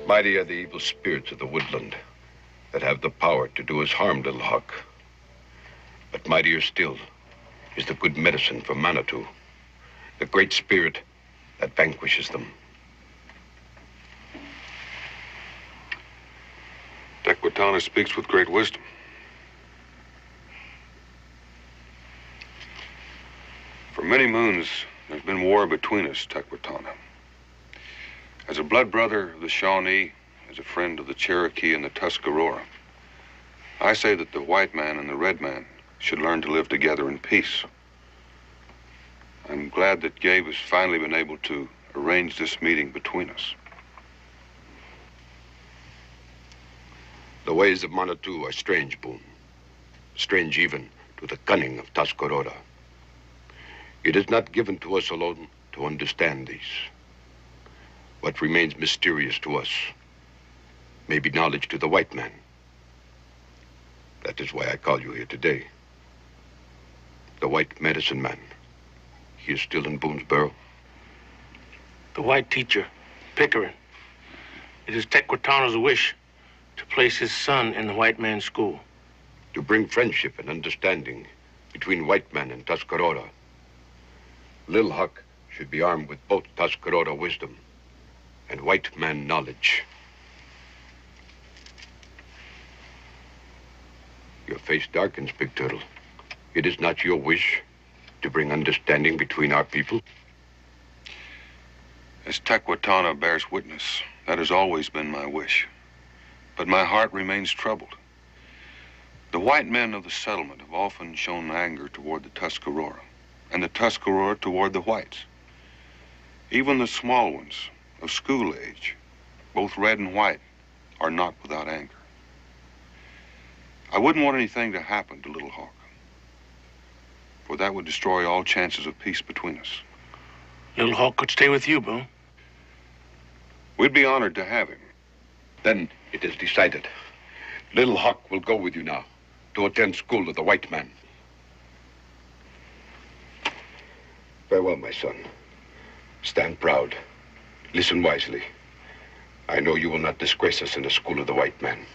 Mighty are the evil spirits of the woodland that have the power to do us harm, Little Hawk. But mightier still is the good medicine for Manitou, the great spirit that vanquishes them. Tequitana speaks with great wisdom. For many moons, there's been war between us, Tequitana. As a blood brother of the Shawnee, as a friend of the Cherokee and the Tuscarora, I say that the white man and the red man should learn to live together in peace. I'm glad that Gabe has finally been able to arrange this meeting between us. The ways of Manitou are strange, Boone. Strange even to the cunning of Tuscarora. It is not given to us alone to understand these. What remains mysterious to us may be knowledge to the white man. That is why I call you here today. The white medicine man. He is still in Boone's burrow. The white teacher, Pickering. It is Tequitana's wish to place his son in the white man's school. To bring friendship and understanding between white man and Tuscarora. Lil Huck should be armed with both Tuscarora wisdom and white man knowledge. Your face darkens, Big Turtle. It is not your wish to bring understanding between our people? As Tequitana bears witness, that has always been my wish. But my heart remains troubled. The white men of the settlement have often shown anger toward the Tuscarora, and the Tuscarora toward the whites. Even the small ones of school age, both red and white, are not without anger. I wouldn't want anything to happen to Little Hawk, for that would destroy all chances of peace between us. Little Hawk could stay with you, Boone. We'd be honored to have him. Then it is decided. Little Hawk will go with you now to attend school with the white man. Farewell, my son. Stand proud. Listen wisely. I know you will not disgrace us in the school of the white man.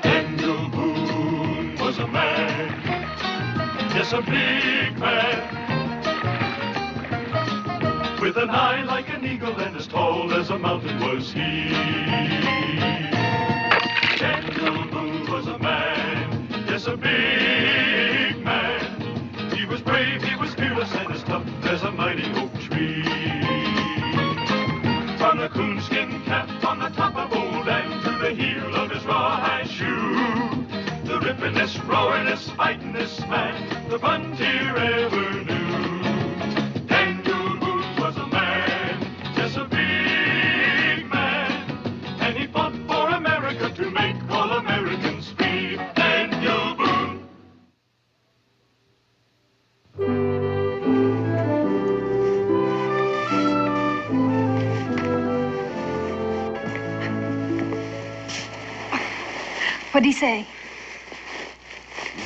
Daniel Boone was a man, yes, a big man, with an eye like an eagle and as tall as a mountain was he. Daniel Boone was a man, yes, a big man. He was brave, he was fearless, and as tough as a mighty oak tree. From the coonskin cap on the top of old Dan to the heel of his rawhide shoe, the rippin'est, roaring'est, fighting'est man the frontier ever knew. Daniel Boone was a man, yes, a big man, and he fought for America to make all Americans free. Daniel Boone. What'd he say?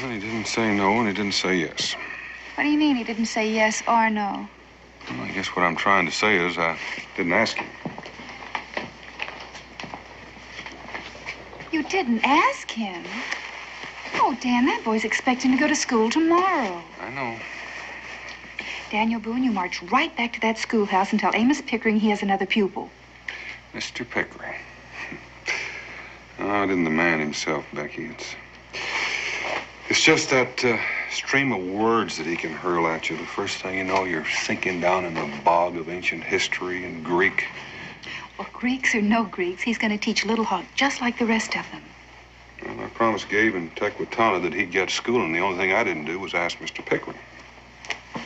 Well, he didn't say no, and he didn't say yes. What do you mean he didn't say yes or no? Well, I guess what I'm trying to say is I didn't ask him. You didn't ask him? Oh, Dan, that boy's expecting to go to school tomorrow. I know. Daniel Boone, you march right back to that schoolhouse and tell Amos Pickering he has another pupil. Mr. Pickering. Oh, it isn't the man himself, Becky. It's just that stream of words that he can hurl at you. The first thing you know, you're sinking down in the bog of ancient history and Greek. Well, Greeks or no Greeks, he's going to teach Little Hawk just like the rest of them. Well, I promised Gabe and Tequitana that he'd get schooling. The only thing I didn't do was ask Mr. Pickering.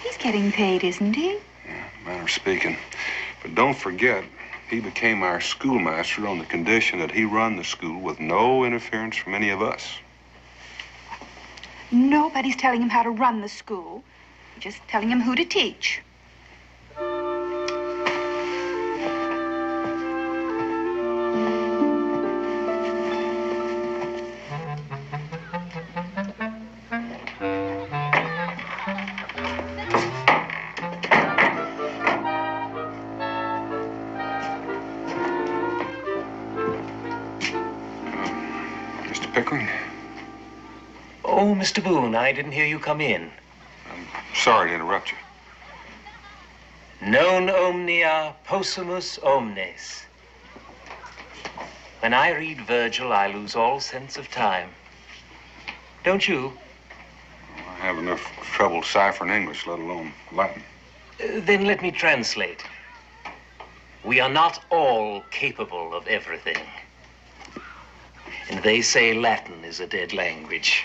He's getting paid, isn't he? Yeah, manner of speaking. But don't forget, he became our schoolmaster on the condition that he run the school with no interference from any of us. Nobody's telling him how to run the school. Just telling him who to teach. Pickering. Oh, Mr. Boone, I didn't hear you come in. I'm sorry to interrupt you. Non omnia possumus omnes. When I read Virgil, I lose all sense of time. Don't you? I have enough trouble ciphering English, let alone Latin. Then let me translate. We are not all capable of everything. And they say Latin is a dead language.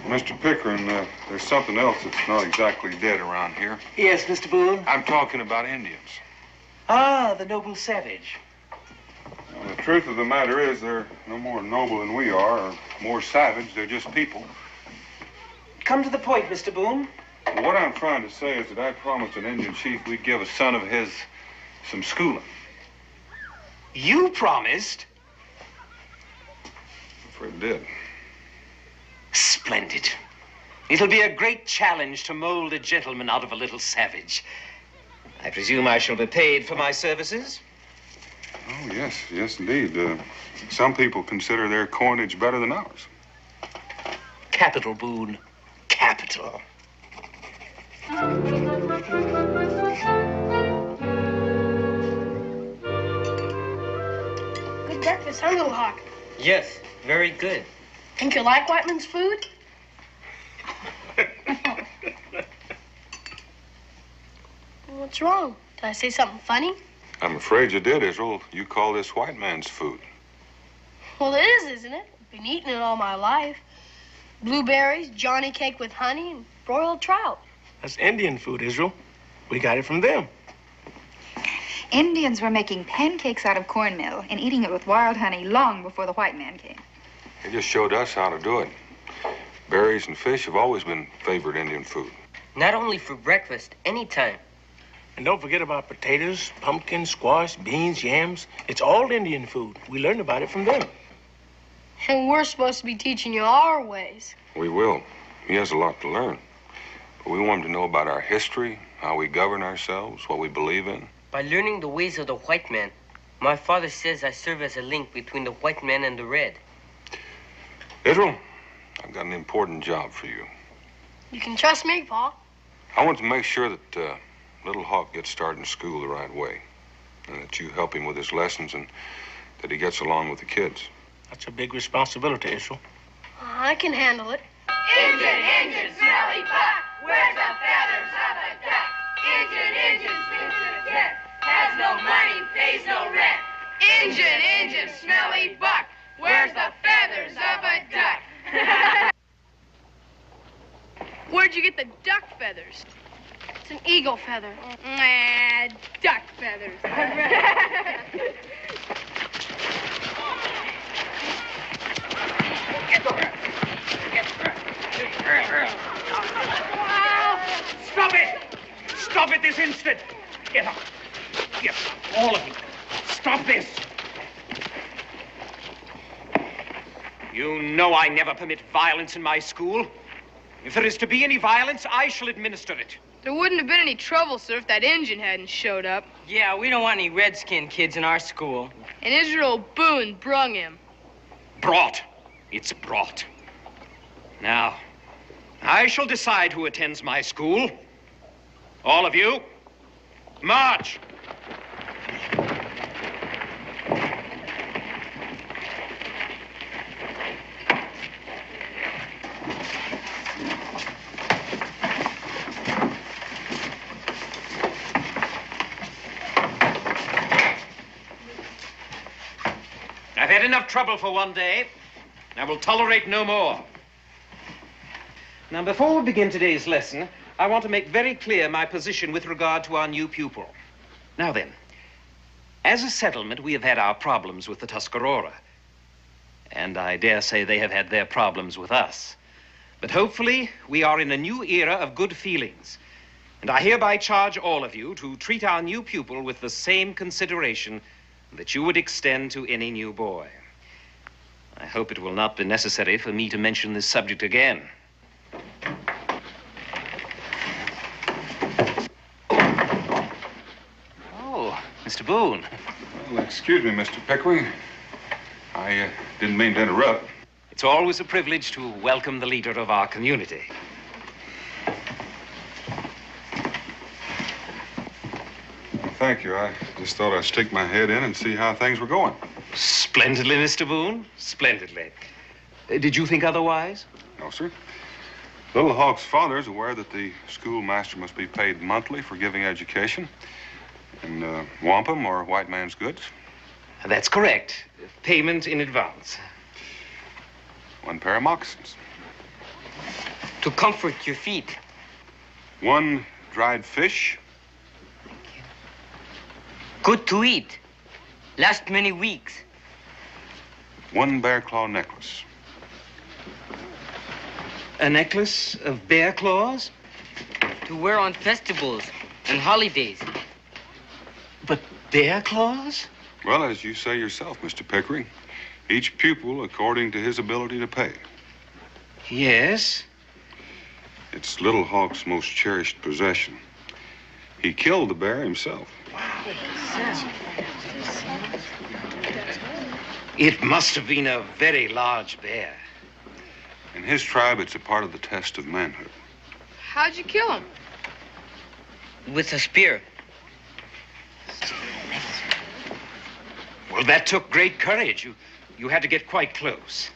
Mr. Pickering, there's something else that's not exactly dead around here. Yes, Mr. Boone? I'm talking about Indians. Ah, the noble savage. Well, the truth of the matter is they're no more noble than we are, or more savage. They're just people. Come to the point, Mr. Boone. What I'm trying to say is that I promised an Indian chief we'd give a son of his some schooling. You promised? I'm afraid I did. Splendid. It'll be a great challenge to mold a gentleman out of a little savage. I presume I shall be paid for my services? Oh, yes, yes, indeed. Some people consider their coinage better than ours. Capital, Boone. Capital. Good breakfast, huh, Little Hawk? Yes, very good. Think you like Whiteman's food? What's wrong? Did I say something funny? I'm afraid you did, Israel. You call this white man's food. Well, it is, isn't it? I've been eating it all my life. Blueberries, Johnny cake with honey, and broiled trout. That's Indian food, Israel. We got it from them. Indians were making pancakes out of cornmeal and eating it with wild honey long before the white man came. They just showed us how to do it. Berries and fish have always been favored Indian food. Not only for breakfast, anytime. And don't forget about potatoes, pumpkins, squash, beans, yams. It's all Indian food. We learned about it from them. And we're supposed to be teaching you our ways. We will. He has a lot to learn. But we want him to know about our history, how we govern ourselves, what we believe in. By learning the ways of the white man, my father says I serve as a link between the white man and the red. Israel, I've got an important job for you. You can trust me, Pa. I want to make sure that Little Hawk gets started in school the right way, and that you help him with his lessons and that he gets along with the kids. That's a big responsibility, Israel. I can handle it. Engine, smelly buck, where's the feathers of a duck? Engine, spins to the jet, has no money, pays no rent. Engine, smelly buck, where's the feathers of a duck? Where'd you get the duck feathers? It's an eagle feather. Duck feathers. Stop it! Stop it this instant! Get up. Get up, all of you. Stop this. You know I never permit violence in my school. If there is to be any violence, I shall administer it. There wouldn't have been any trouble, sir, if that engine hadn't showed up. Yeah, we don't want any redskin kids in our school. And Israel Boone brung him. Brought. It's brought. Now, I shall decide who attends my school. All of you, march. I've had enough trouble for one day. I will tolerate no more. Now, before we begin today's lesson, I want to make very clear my position with regard to our new pupil. Now then, as a settlement, we have had our problems with the Tuscarora. And I dare say they have had their problems with us. But hopefully, we are in a new era of good feelings. And I hereby charge all of you to treat our new pupil with the same consideration that you would extend to any new boy. I hope it will not be necessary for me to mention this subject again. Oh, Mr. Boone. Well, excuse me, Mr. Pickering. I didn't mean to interrupt. It's always a privilege to welcome the leader of our community. Thank you. I just thought I'd stick my head in and see how things were going. Splendidly, Mr. Boone. Splendidly. Did you think otherwise? No, sir. Little Hawk's father is aware that the schoolmaster must be paid monthly for giving education in wampum or white man's goods. That's correct. Payment in advance. 1 pair of moccasins. To comfort your feet. 1 dried fish. Good to eat. Last many weeks. 1 bear claw necklace. A necklace of bear claws? To wear on festivals and holidays. But bear claws? Well, as you say yourself, Mr. Pickering, each pupil according to his ability to pay. Yes. It's Little Hawk's most cherished possession. He killed the bear himself. It must have been a very large bear. In his tribe, it's a part of the test of manhood. How'd you kill him? With a spear. Well, that took great courage. You had to get quite close.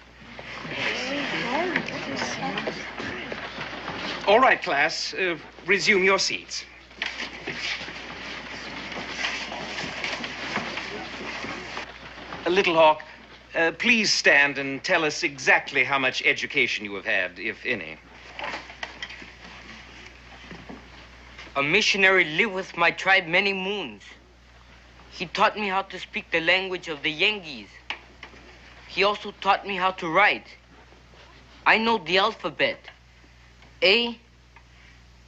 All right, class, resume your seats. Little Hawk, please stand and tell us exactly how much education you have had, if any. A missionary lived with my tribe many moons. He taught me how to speak the language of the Yengeese. He also taught me how to write. I know the alphabet. A,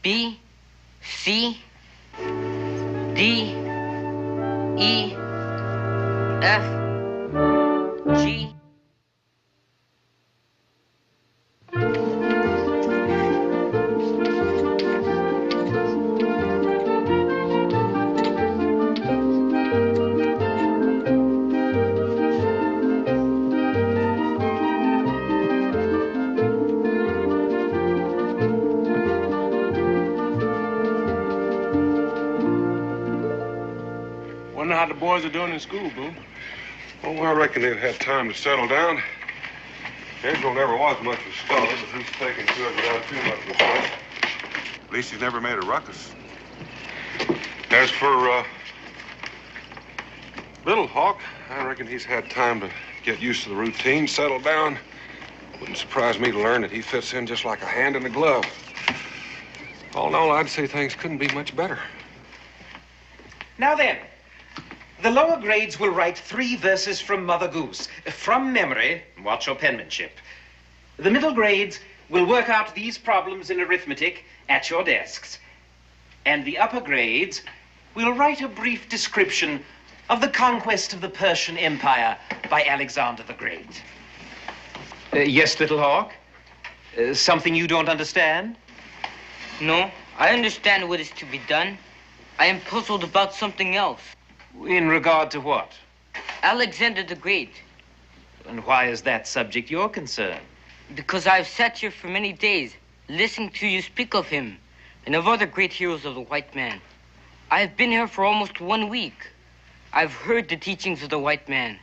B, C, D, E, F, G. Wonder how the boys are doing in school, Boone. Oh, I reckon they've had time to settle down. Angel never was much of a scholar, but he's taken to it without too much respect. At least he's never made a ruckus. As for Little Hawk, I reckon he's had time to get used to the routine, settle down. Wouldn't surprise me to learn that he fits in just like a hand in a glove. All in all, I'd say things couldn't be much better. Now then, the lower grades will write 3 verses from Mother Goose, from memory. Watch your penmanship. The middle grades will work out these problems in arithmetic at your desks. And the upper grades will write a brief description of the conquest of the Persian Empire by Alexander the Great. Yes, Little Hawk? Something you don't understand? No, I understand what is to be done. I am puzzled about something else. In regard to what? Alexander the Great. And why is that subject your concern? Because I've sat here for many days, listening to you speak of him and of other great heroes of the white man. I have been here for almost 1 week. I've heard the teachings of the white man,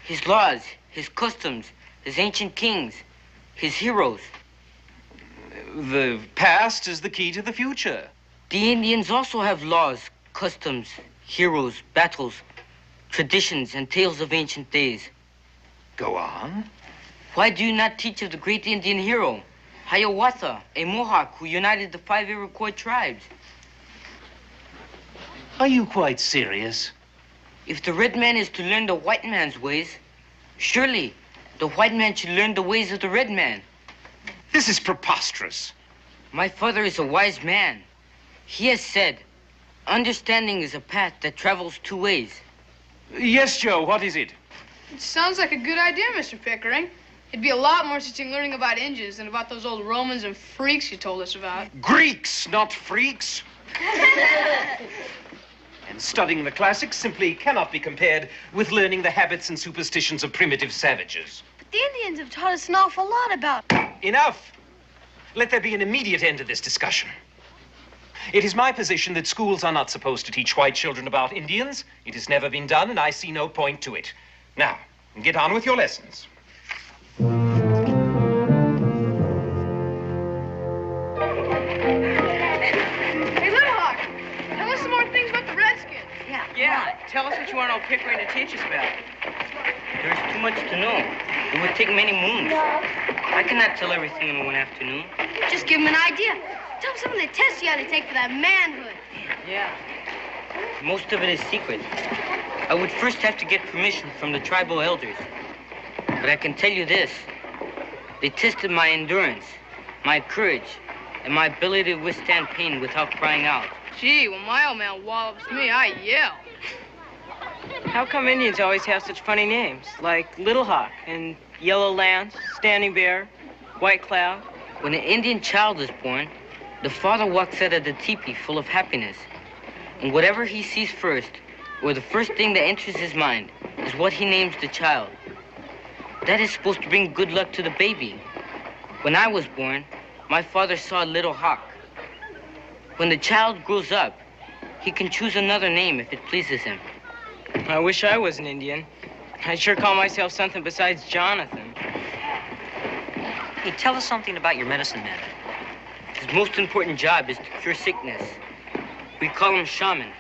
his laws, his customs, his ancient kings, his heroes. The past is the key to the future. The Indians also have laws, customs, heroes, battles, traditions, and tales of ancient days. Go on. Why do you not teach of the great Indian hero, Hiawatha, a Mohawk who united the 5 Iroquois tribes? Are you quite serious? If the red man is to learn the white man's ways, surely the white man should learn the ways of the red man. This is preposterous. My father is a wise man. He has said, understanding is a path that travels 2 ways. Yes, Joe, what is it? It sounds like a good idea, Mr. Pickering. It'd be a lot more interesting learning about Indians than about those old Romans and freaks you told us about. Greeks, not freaks. And studying the classics simply cannot be compared with learning the habits and superstitions of primitive savages. But the Indians have taught us an awful lot about... Enough! Let there be an immediate end to this discussion. It is my position that schools are not supposed to teach white children about Indians. It has never been done, and I see no point to it. Now, get on with your lessons. Yeah, tell us what you want old Pickering to teach us about. There's too much to know. It would take many moons. I cannot tell everything in one afternoon. Just give him an idea. Tell him some of the tests you had to take for that manhood. Yeah. Most of it is secret. I would first have to get permission from the tribal elders. But I can tell you this. They tested my endurance, my courage, and my ability to withstand pain without crying out. Gee, when my old man wallops me, I yell. How come Indians always have such funny names, like Little Hawk and Yellow Lance, Standing Bear, White Cloud? When an Indian child is born, the father walks out of the teepee full of happiness. And whatever he sees first, or the first thing that enters his mind, is what he names the child. That is supposed to bring good luck to the baby. When I was born, my father saw a little hawk. When the child grows up, he can choose another name if it pleases him. I wish I was an Indian. I'd sure call myself something besides Jonathan. Hey, tell us something about your medicine man. His most important job is to cure sickness. We call him shaman.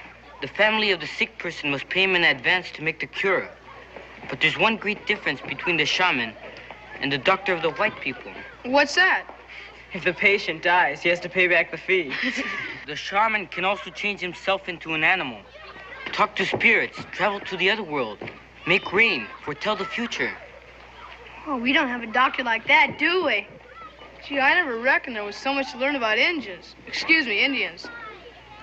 The family of the sick person must pay him in advance to make the cure. But there's one great difference between the shaman and the doctor of the white people. What's that? If the patient dies, he has to pay back the fee. The shaman can also change himself into an animal, talk to spirits, travel to the other world, make rain, foretell the future. Oh, we don't have a doctor like that, do we? Gee, I never reckoned there was so much to learn about Indians. Excuse me, Indians.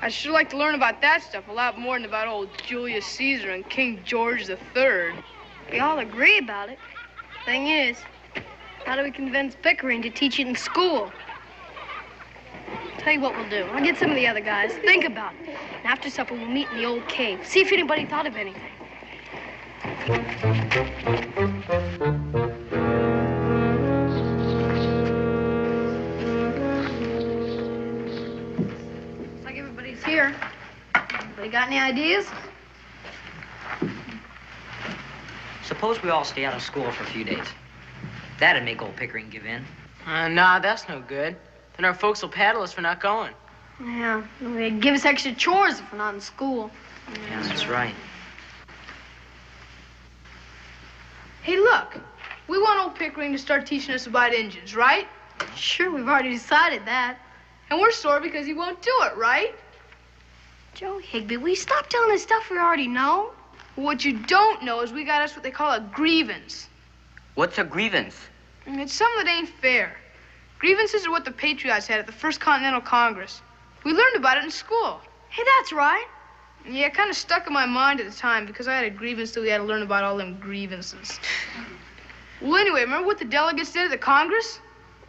I'd sure like to learn about that stuff a lot more than about old Julius Caesar and King George III. We all agree about it. Thing is, how do we convince Pickering to teach it in school? Tell you what we'll do. I'll get some of the other guys. Think about it. And after supper, we'll meet in the old cave. See if anybody thought of anything. Looks like everybody's here. Anybody got any ideas? Suppose we all stay out of school for a few days. That'd make old Pickering give in. Nah, that's no good. Then our folks will paddle us for not going. Yeah, they'd give us extra chores if we're not in school. Yeah, that's right. Hey, look. We want old Pickering to start teaching us about Indians, right? Sure, we've already decided that. And we're sore because he won't do it, right? Joe Higby, will you stop telling us stuff we already know? What you don't know is we got us what they call a grievance. What's a grievance? It's something that ain't fair. Grievances are what the Patriots had at the First Continental Congress. We learned about it in school. Hey, that's right. Yeah, it kind of stuck in my mind at the time because I had a grievance that we had to learn about all them grievances. Well, anyway, remember what the delegates did at the Congress?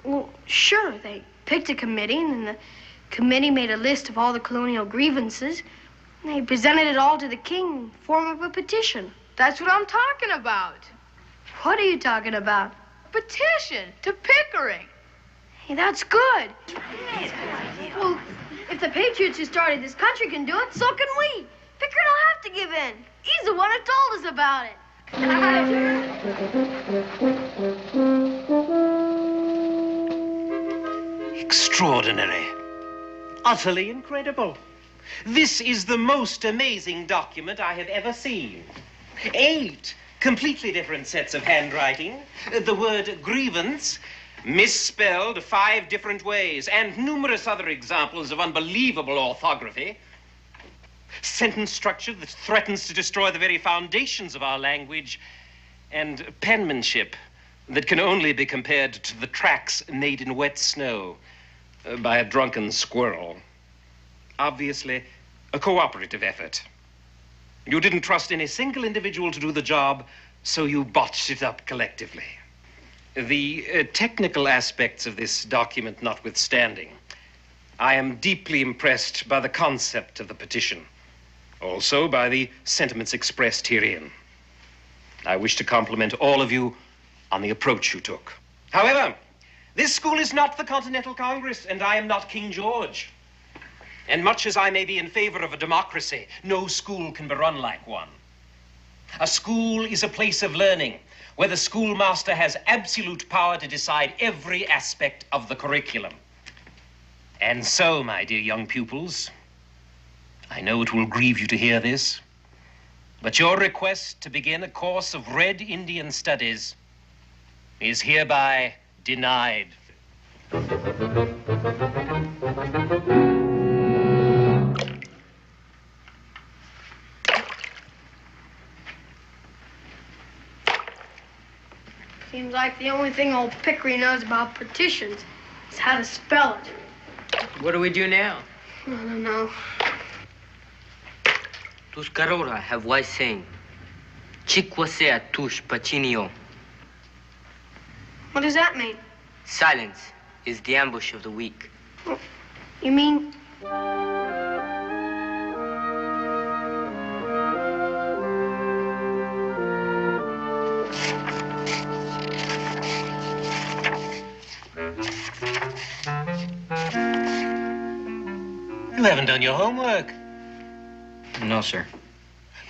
Well, sure. They picked a committee, and then the committee made a list of all the colonial grievances. And they presented it all to the king in form of a petition. That's what I'm talking about. What are you talking about? Petition to Pickering. Hey, that's good. Well, if the Patriots who started this country can do it, so can we. Pickering will have to give in. He's the one who told us about it. Extraordinary. Utterly incredible. This is the most amazing document I have ever seen. 8 completely different sets of handwriting, the word grievance misspelled 5 different ways, and numerous other examples of unbelievable orthography. Sentence structure that threatens to destroy the very foundations of our language, and penmanship that can only be compared to the tracks made in wet snow by a drunken squirrel. Obviously, a cooperative effort. You didn't trust any single individual to do the job, so you botched it up collectively. The technical aspects of this document notwithstanding, I am deeply impressed by the concept of the petition, also by the sentiments expressed herein. I wish to compliment all of you on the approach you took. However, this school is not the Continental Congress, and I am not King George. And much as I may be in favor of a democracy, no school can be run like one. A school is a place of learning where the schoolmaster has absolute power to decide every aspect of the curriculum. And so, my dear young pupils, I know it will grieve you to hear this, but your request to begin a course of Red Indian studies is hereby denied. Seems like the only thing old Pickery knows about partitions is how to spell it. What do we do now? I don't know. Tuscarora have wise saying, Chikwasea tush pachinio. What does that mean? Silence is the ambush of the weak. You mean... You haven't done your homework. No, sir.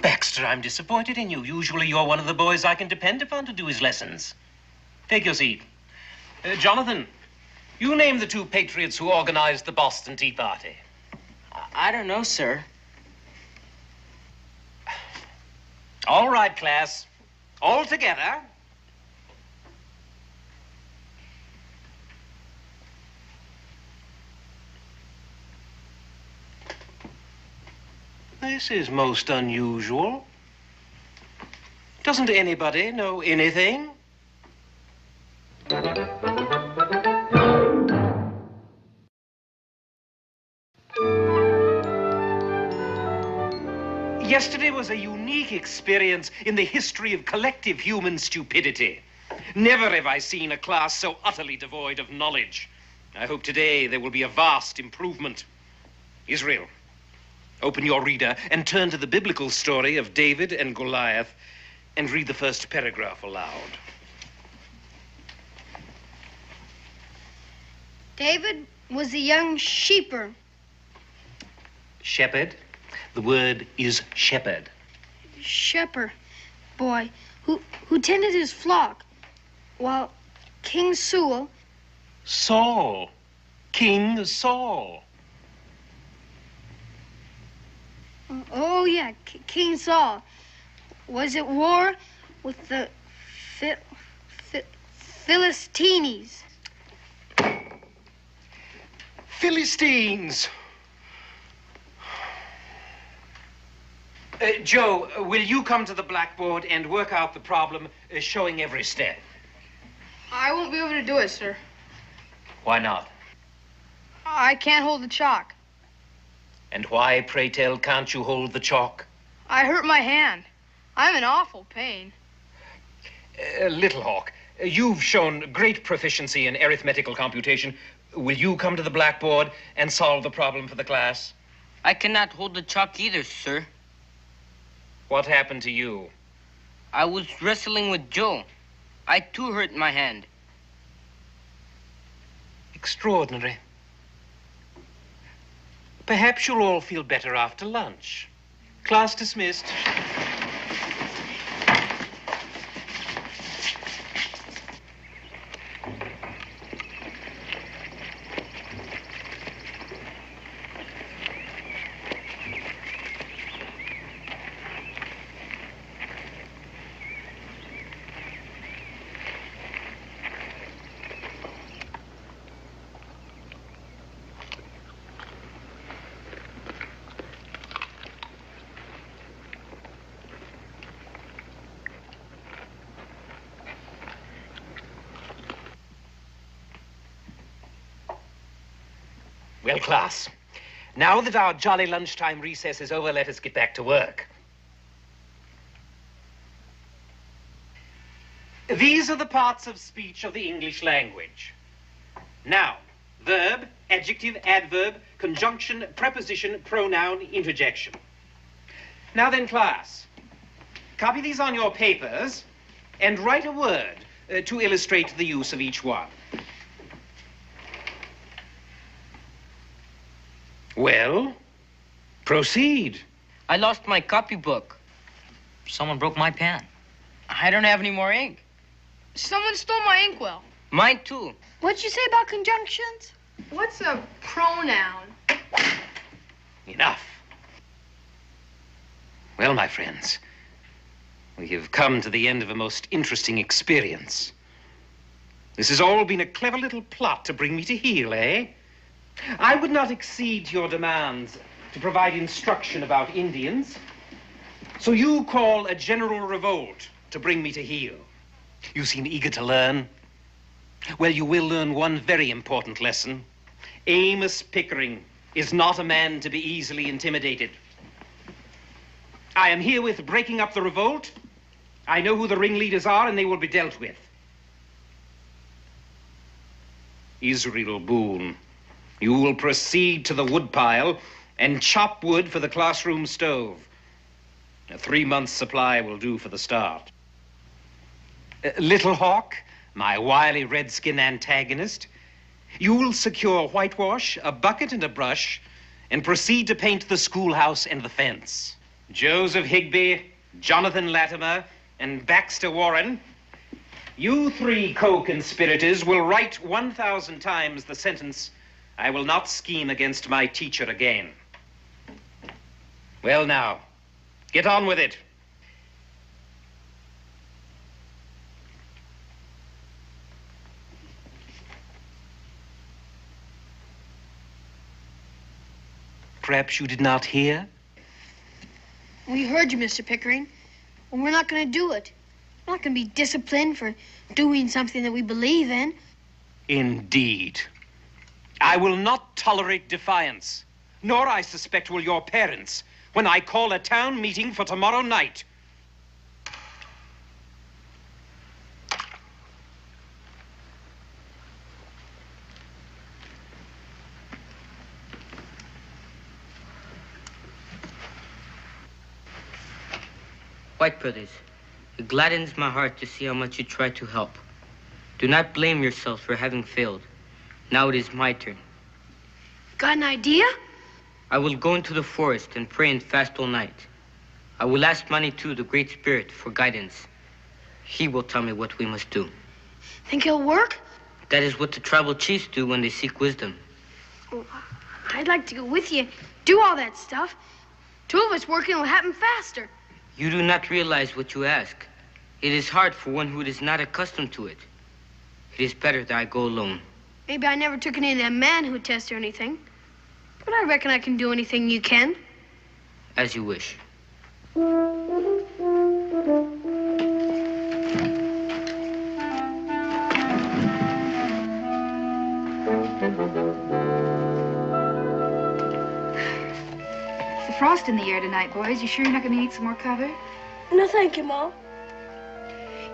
Baxter, I'm disappointed in you. Usually you're one of the boys I can depend upon to do his lessons. Take your seat. Jonathan, you name the two patriots who organized the Boston Tea Party. I don't know, sir. All right, class. All together. This is most unusual. Doesn't anybody know anything? Yesterday was a unique experience in the history of collective human stupidity. Never have I seen a class so utterly devoid of knowledge. I hope today there will be a vast improvement. Israel, open your reader and turn to the biblical story of David and Goliath and read the first paragraph aloud. David was a young sheeper. Shepherd. The word is shepherd. Shepherd boy who tended his flock while King Saul... Saul. King Saul. Oh, yeah, King Saul was at war with the Philistines. Philistines. Joe, will you come to the blackboard and work out the problem, showing every step? I won't be able to do it, sir. Why not? I can't hold the chalk. And why, pray tell, can't you hold the chalk? I hurt my hand. I'm in awful pain. Little Hawk, you've shown great proficiency in arithmetical computation. Will you come to the blackboard and solve the problem for the class? I cannot hold the chalk either, sir. What happened to you? I was wrestling with Joe. I too hurt my hand. Extraordinary. Perhaps you'll all feel better after lunch. Class dismissed. Well, class, now that our jolly lunchtime recess is over, let us get back to work. These are the parts of speech of the English language. Noun, verb, adjective, adverb, conjunction, preposition, pronoun, interjection. Now then, class, copy these on your papers and write a word to illustrate the use of each one. Well, proceed. I lost my copybook. Someone broke my pen. I don't have any more ink. Someone stole my inkwell. Mine too. What'd you say about conjunctions? What's a pronoun? Enough. Well, my friends, we have come to the end of a most interesting experience. This has all been a clever little plot to bring me to heel, eh? I would not accede to your demands to provide instruction about Indians. So you call a general revolt to bring me to heel. You seem eager to learn. Well, you will learn one very important lesson. Amos Pickering is not a man to be easily intimidated. I am herewith breaking up the revolt. I know who the ringleaders are, and they will be dealt with. Israel Boone, you will proceed to the woodpile and chop wood for the classroom stove. A 3-month supply will do for the start. Little Hawk, my wily redskin antagonist, you will secure whitewash, a bucket and a brush, and proceed to paint the schoolhouse and the fence. Joseph Higby, Jonathan Latimer, and Baxter Warren, you 3 co-conspirators will write 1,000 times the sentence, "I will not scheme against my teacher again." Well now, get on with it. Perhaps you did not hear? We heard you, Mr. Pickering. And we're not going to do it. We're not going to be disciplined for doing something that we believe in. Indeed. I will not tolerate defiance, nor I suspect will your parents, when I call a town meeting for tomorrow night. White brothers, it gladdens my heart to see how much you try to help. Do not blame yourselves for having failed. Now it is my turn. Got an idea? I will go into the forest and pray and fast all night. I will ask Manitou, the Great Spirit, for guidance. He will tell me what we must do. Think it'll work? That is what the tribal chiefs do when they seek wisdom. Well, I'd like to go with you, do all that stuff. 2 of us working will happen faster. You do not realize what you ask. It is hard for one who is not accustomed to it. It is better that I go alone. Maybe I never took any of that manhood test or anything. But I reckon I can do anything you can. As you wish. It's a frost in the air tonight, boys. You sure you're not going to eat some more cover? No, thank you, Mom.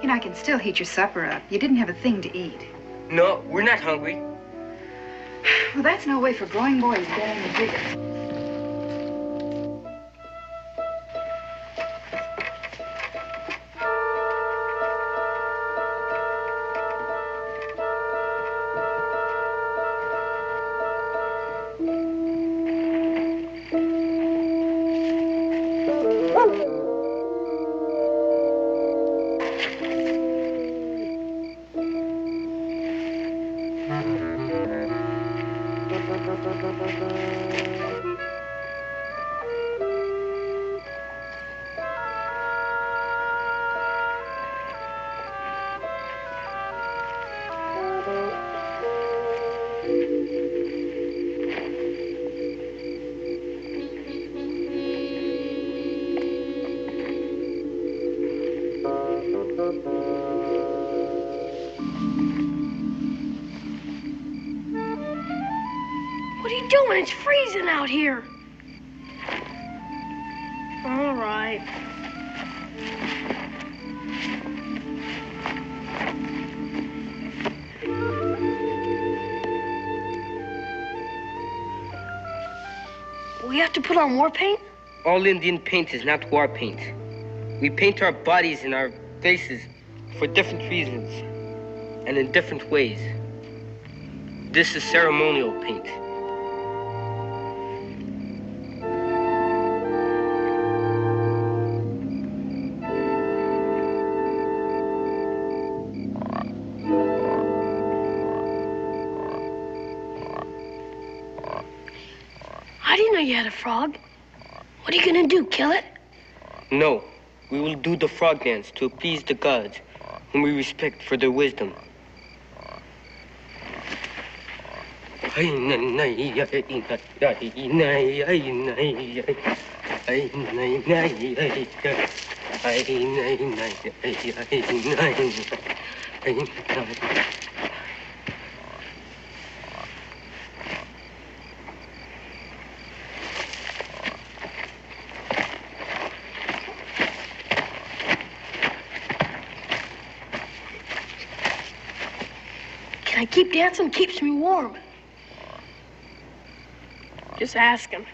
You know, I can still heat your supper up. You didn't have a thing to eat. No, we're not hungry. Well, that's no way for growing boys getting the bigger. What are you doing? It's freezing out here. All right. We have to put on war paint? All Indian paint is not war paint. We paint our bodies and our faces for different reasons. and in different ways. This is ceremonial paint. I didn't know you had a frog. What are you gonna do, kill it? No, we will do the frog dance to appease the gods, whom we respect for their wisdom. Can I keep dancing? Keeps me warm. Just ask him.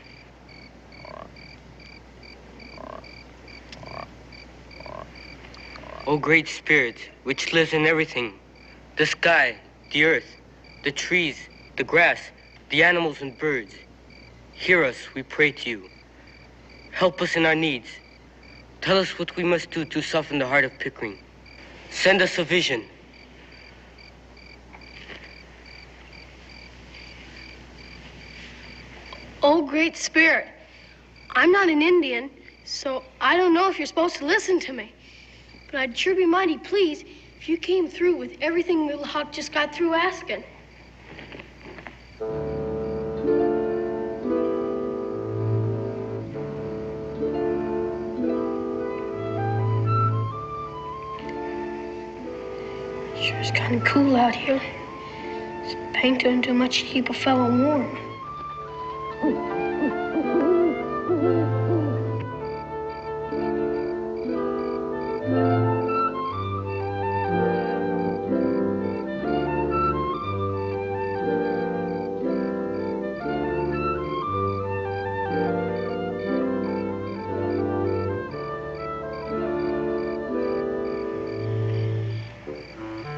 O great spirit, which lives in everything, the sky, the earth, the trees, the grass, the animals and birds, hear us, we pray to you. Help us in our needs. Tell us what we must do to soften the heart of Pickering. Send us a vision. Oh, great spirit, I'm not an Indian, so I don't know if you're supposed to listen to me. But I'd sure be mighty pleased if you came through with everything Little Hawk just got through asking. Sure is kind of cool out here. This paint doesn't do much to keep a fellow warm.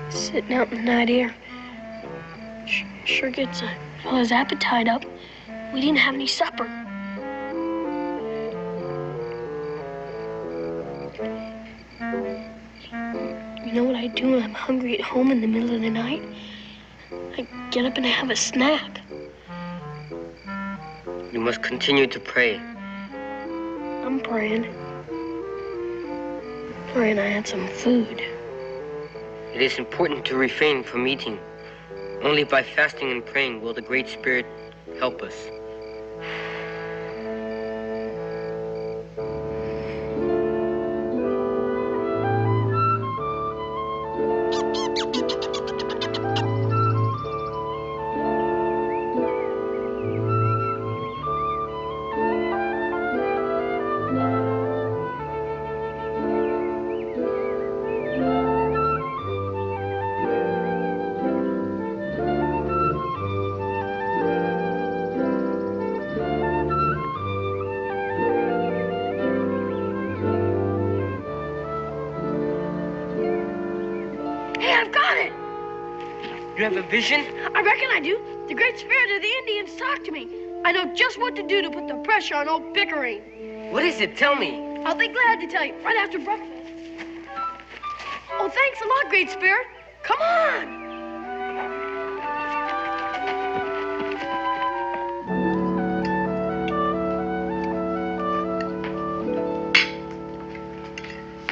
Sitting out in the night air sure gets a fella's appetite up. We didn't have any supper. You know what I do when I'm hungry at home in the middle of the night? I get up and I have a snack. You must continue to pray. I'm praying. Praying I had some food. It is important to refrain from eating. Only by fasting and praying will the Great Spirit help us. You have a vision? I reckon I do. The Great Spirit of the Indians talked to me. I know just what to do to put the pressure on old Pickering. What is it? Tell me. I'll be glad to tell you right after breakfast. Oh, thanks a lot, Great Spirit. Come on.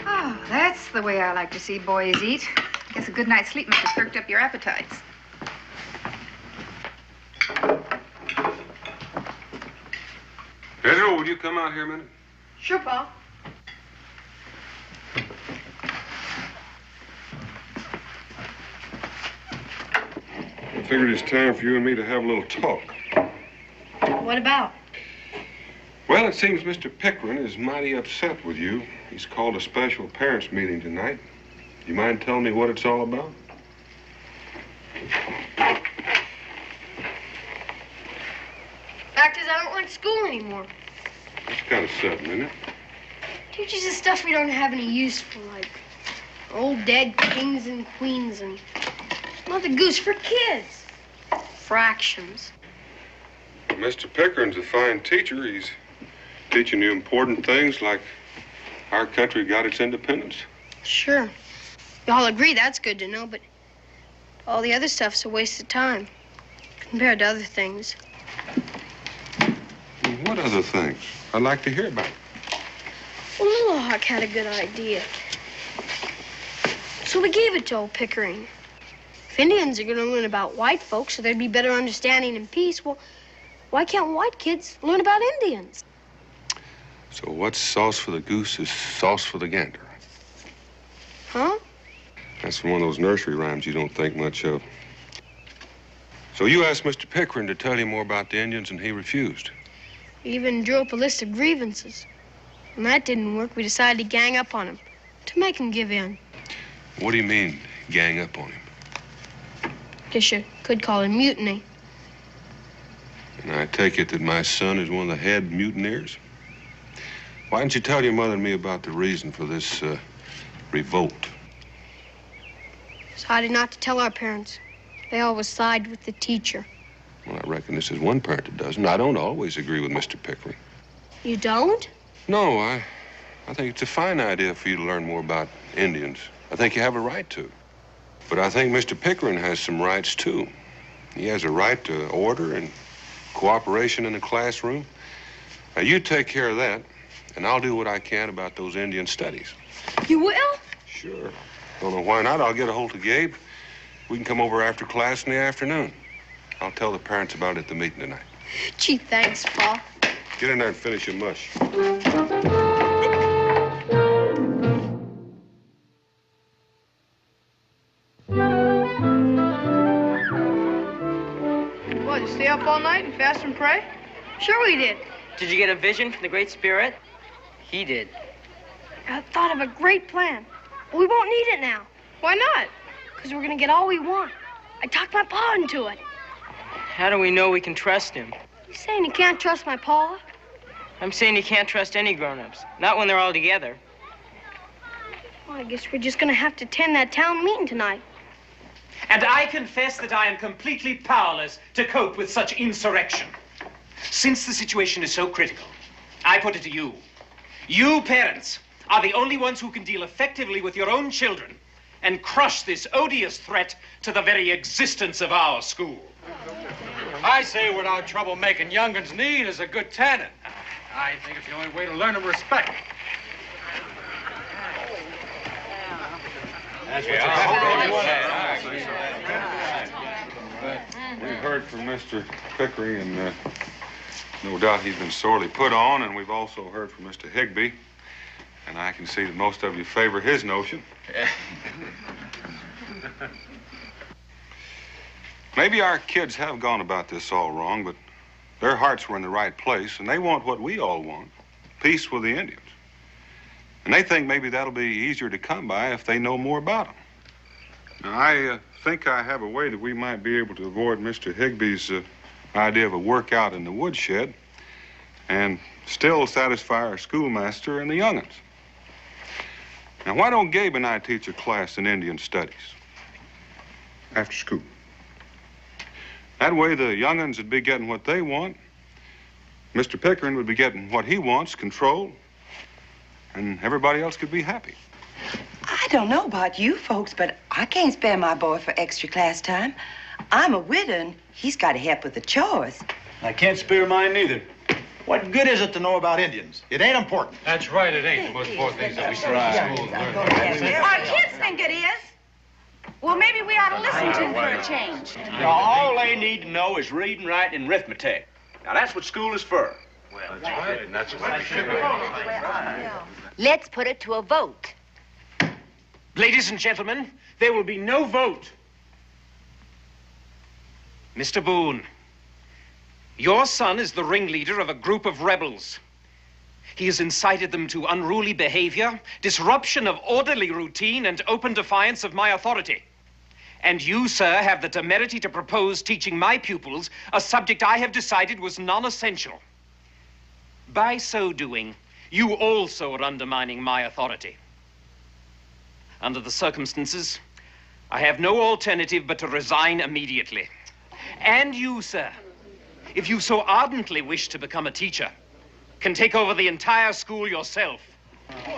Oh, that's the way I like to see boys eat. Guess a good night's sleep must have perked up your appetites. Pedro, would you come out here a minute? Sure, Pa. I figured it's time for you and me to have a little talk. What about? Well, it seems Mr. Pickering is mighty upset with you. He's called a special parents' meeting tonight. You mind telling me what it's all about? Fact is, I don't like school anymore. That's kind of sudden, isn't it? Teaches us stuff we don't have any use for, like old dead kings and queens and Mother Goose, for kids. Fractions. Well, Mr. Pickering's a fine teacher. He's teaching you important things like our country got its independence. Sure. Y'all agree that's good to know, but all the other stuff's a waste of time compared to other things. What other things? I'd like to hear about it. Well, Little Hawk had a good idea. So we gave it to old Pickering. If Indians are going to learn about white folks so there'd be better understanding and peace, well, why can't white kids learn about Indians? So what's sauce for the goose is sauce for the gander. Huh? That's from one of those nursery rhymes you don't think much of. So you asked Mr. Pickering to tell you more about the Indians, and he refused. He even drew up a list of grievances. When that didn't work, we decided to gang up on him, to make him give in. What do you mean, gang up on him? Guess you could call it mutiny. And I take it that my son is one of the head mutineers? Why didn't you tell your mother and me about the reason for this revolt? Decided not to tell our parents. They always side with the teacher. Well, I reckon this is one parent that doesn't. I don't always agree with Mr. Pickering. You don't? No, I think it's a fine idea for you to learn more about Indians. I think you have a right to. But I think Mr. Pickering has some rights, too. He has a right to order and cooperation in the classroom. Now, you take care of that, and I'll do what I can about those Indian studies. You will? Sure. Don't know why not. I'll get a hold of Gabe. We can come over after class in the afternoon. I'll tell the parents about it at the meeting tonight. Gee, thanks, Pa. Get in there and finish your mush. What, you stay up all night and fast and pray? Sure we did. Did you get a vision from the Great Spirit? He did. I thought of a great plan. But we won't need it now. Why not? Because we're going to get all we want. I talked my Pa into it. How do we know we can trust him? You saying you can't trust my Pa? I'm saying you can't trust any grown-ups. Not when they're all together. Well, I guess we're just going to have to attend that town meeting tonight. And I confess that I am completely powerless to cope with such insurrection. Since the situation is so critical, I put it to you. You parents are the only ones who can deal effectively with your own children and crush this odious threat to the very existence of our school. I say without trouble making young'uns need is a good tannin. I think it's the only way to learn them respect. That's We've heard from Mr. Pickering, and no doubt he's been sorely put on, and we've also heard from Mr. Higbee, and I can see that most of you favor his notion. Maybe our kids have gone about this all wrong, but their hearts were in the right place, and they want what we all want, peace with the Indians. And they think maybe that'll be easier to come by if they know more about them. Now, I think I have a way that we might be able to avoid Mr. Higbee's idea of a workout in the woodshed and still satisfy our schoolmaster and the young'uns. Now, why don't Gabe and I teach a class in Indian studies after school? That way, the young'uns would be getting what they want. Mr. Pickering would be getting what he wants, control, and everybody else could be happy. I don't know about you folks, but I can't spare my boy for extra class time. I'm a widow, and he's got to help with the chores. I can't spare mine neither. What good is it to know about Indians? It ain't important. That's right, it ain't the most important things that we should in school learn. Our kids think it is. Well, maybe we ought to listen to them for a change. Now, all they need to know is reading, writing, and arithmetic. Now, that's what school is for. That's right, and that's what we should be. Let's put it to a vote. Ladies and gentlemen, there will be no vote. Mr. Boone, your son is the ringleader of a group of rebels. He has incited them to unruly behavior, disruption of orderly routine, and open defiance of my authority. And you, sir, have the temerity to propose teaching my pupils a subject I have decided was non-essential. By so doing, you also are undermining my authority. Under the circumstances, I have no alternative but to resign immediately. And you, sir, if you so ardently wish to become a teacher, can take over the entire school yourself.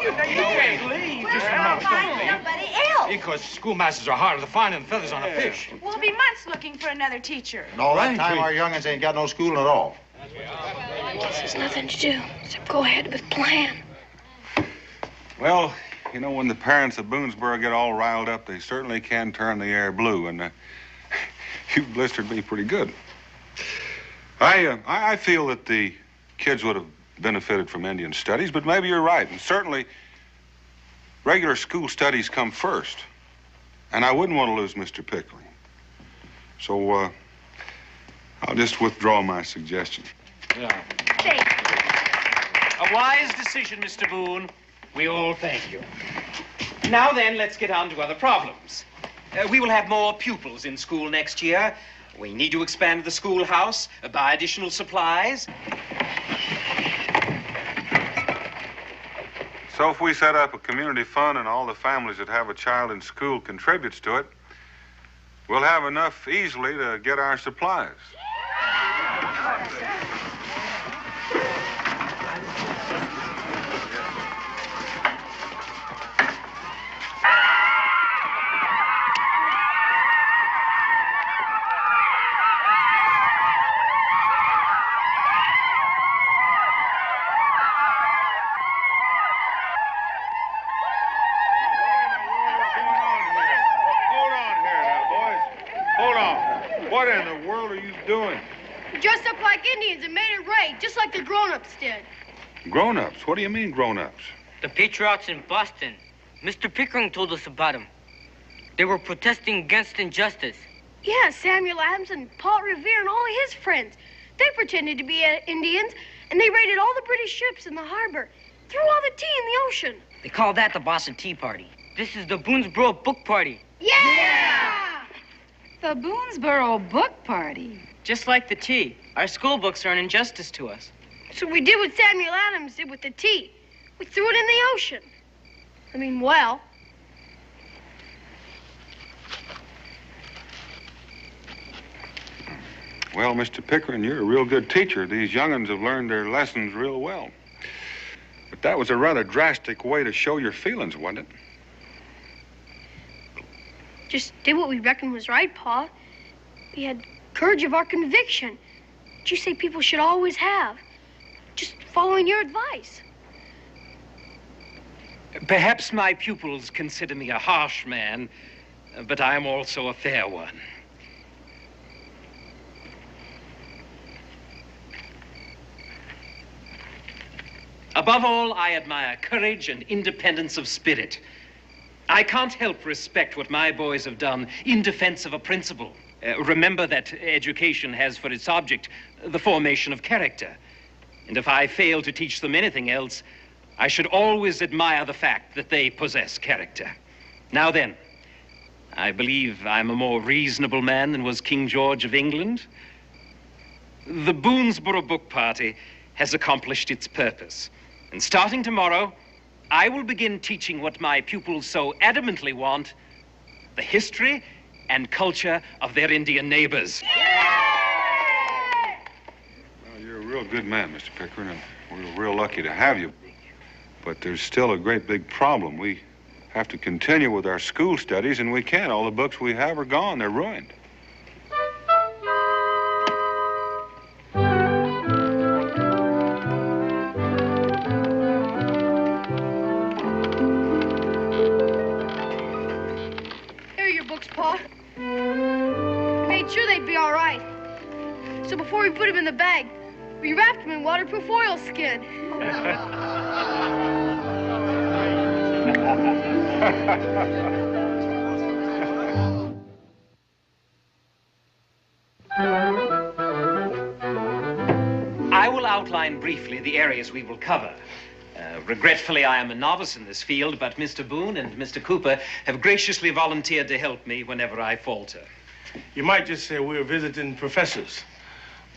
You can't leave. We'll find somebody else. Because schoolmasters are harder to find than feathers on a fish. We'll be months looking for another teacher. And all that time, our young'uns ain't got no school at all. There's nothing to do except go ahead with plan. Well, you know, when the parents of Boonesboro get all riled up, they certainly can turn the air blue, and you've blistered me pretty good. I feel that the kids would have benefited from Indian studies, but maybe you're right, and certainly regular school studies come first, and I wouldn't want to lose Mr. Pickering. So, I'll just withdraw my suggestion. Yeah. A wise decision, Mr. Boone. We all thank you. Now then, let's get on to other problems. We will have more pupils in school next year. We need to expand the schoolhouse, buy additional supplies. So if we set up a community fund and all the families that have a child in school contributes to it, we'll have enough easily to get our supplies. What in the world are you doing? We dressed up like Indians and made a raid, just like the grown-ups did. Grown-ups? What do you mean, grown-ups? The patriots in Boston. Mr. Pickering told us about them. They were protesting against injustice. Yeah, Samuel Adams and Paul Revere and all his friends. They pretended to be Indians, and they raided all the British ships in the harbor, threw all the tea in the ocean. They call that the Boston Tea Party. This is the Boonesboro Book Party. Yeah! The Boonesboro Book Party. Just like the tea. Our school books are an injustice to us. So we did what Samuel Adams did with the tea. We threw it in the ocean. I mean, well. Well, Mr. Pickering, you're a real good teacher. These young'uns have learned their lessons real well. But that was a rather drastic way to show your feelings, wasn't it? Just did what we reckoned was right, Pa. We had courage of our conviction, which you say people should always have. Just following your advice. Perhaps my pupils consider me a harsh man, but I am also a fair one. Above all, I admire courage and independence of spirit. I can't help respect what my boys have done in defense of a principle. Remember that education has for its object the formation of character. And if I fail to teach them anything else, I should always admire the fact that they possess character. Now then, I believe I'm a more reasonable man than was King George of England. The Boonesboro Book Party has accomplished its purpose. And starting tomorrow, I will begin teaching what my pupils so adamantly want, the history and culture of their Indian neighbors. Well, you're a real good man, Mr. Pickering, and we're real lucky to have you. But there's still a great big problem. We have to continue with our school studies, and we can't. All the books we have are gone. They're ruined. Pa. We made sure they'd be all right. So before we put them in the bag, we wrapped them in waterproof oilskin. I will outline briefly the areas we will cover. Regretfully, I am a novice in this field, but Mr. Boone and Mr. Cooper have graciously volunteered to help me whenever I falter. You might just say we're visiting professors.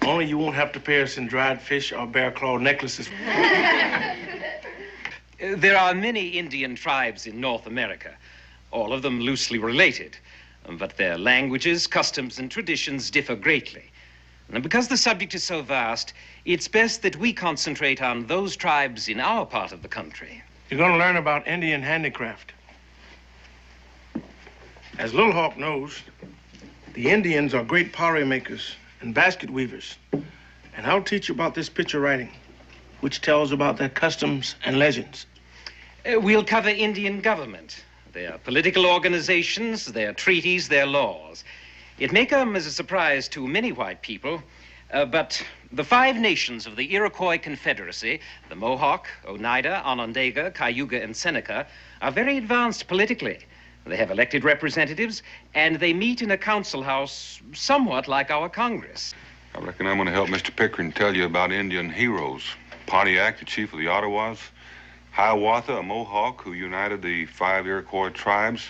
Only you won't have to pay us in dried fish or bear claw necklaces. There are many Indian tribes in North America, all of them loosely related. but their languages, customs, and traditions differ greatly. And because the subject is so vast, it's best that we concentrate on those tribes in our part of the country. You're going to learn about Indian handicraft. As Little Hawk knows, the Indians are great pottery makers and basket weavers. And I'll teach you about this picture writing, which tells about their customs and legends. We'll cover Indian government, their political organizations, their treaties, their laws. It may come as a surprise to many white people, but the 5 nations of the Iroquois Confederacy, the Mohawk, Oneida, Onondaga, Cayuga, and Seneca, are very advanced politically. They have elected representatives, and they meet in a council house somewhat like our Congress. I reckon I'm going to help Mr. Pickering tell you about Indian heroes. Pontiac, the chief of the Ottawas. Hiawatha, a Mohawk who united the 5 Iroquois tribes.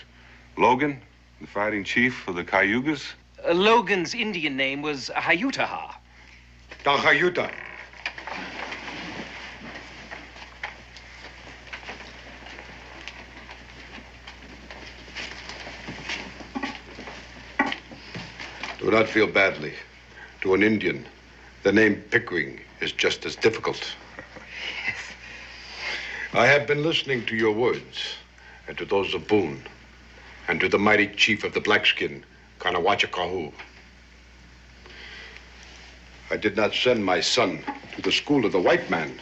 Logan, the fighting chief of the Cayugas. Logan's Indian name was Hayutaha. Hayuta. Do not feel badly. To an Indian, the name Pickering is just as difficult. I have been listening to your words, and to those of Boone, and to the mighty chief of the Blackskin, Kanawachakahu. I did not send my son to the school of the white man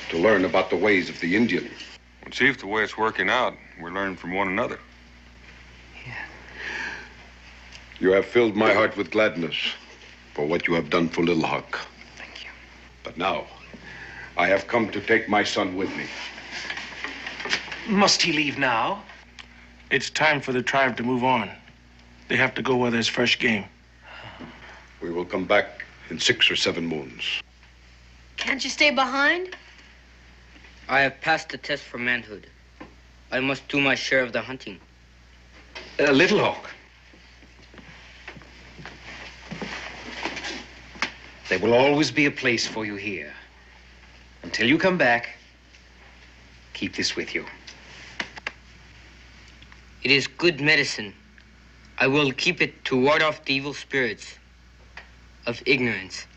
to learn about the ways of the Indian. Well, Chief, the way it's working out, we're learning from one another. You have filled my heart with gladness for what you have done for Little Hawk. Thank you. But now, I have come to take my son with me. Must he leave now? It's time for the tribe to move on. They have to go where there's fresh game. We will come back in 6 or 7 moons. Can't you stay behind? I have passed the test for manhood. I must do my share of the hunting. Little Hawk. There will always be a place for you here. Until you come back, keep this with you. It is good medicine. I will keep it to ward off the evil spirits of ignorance.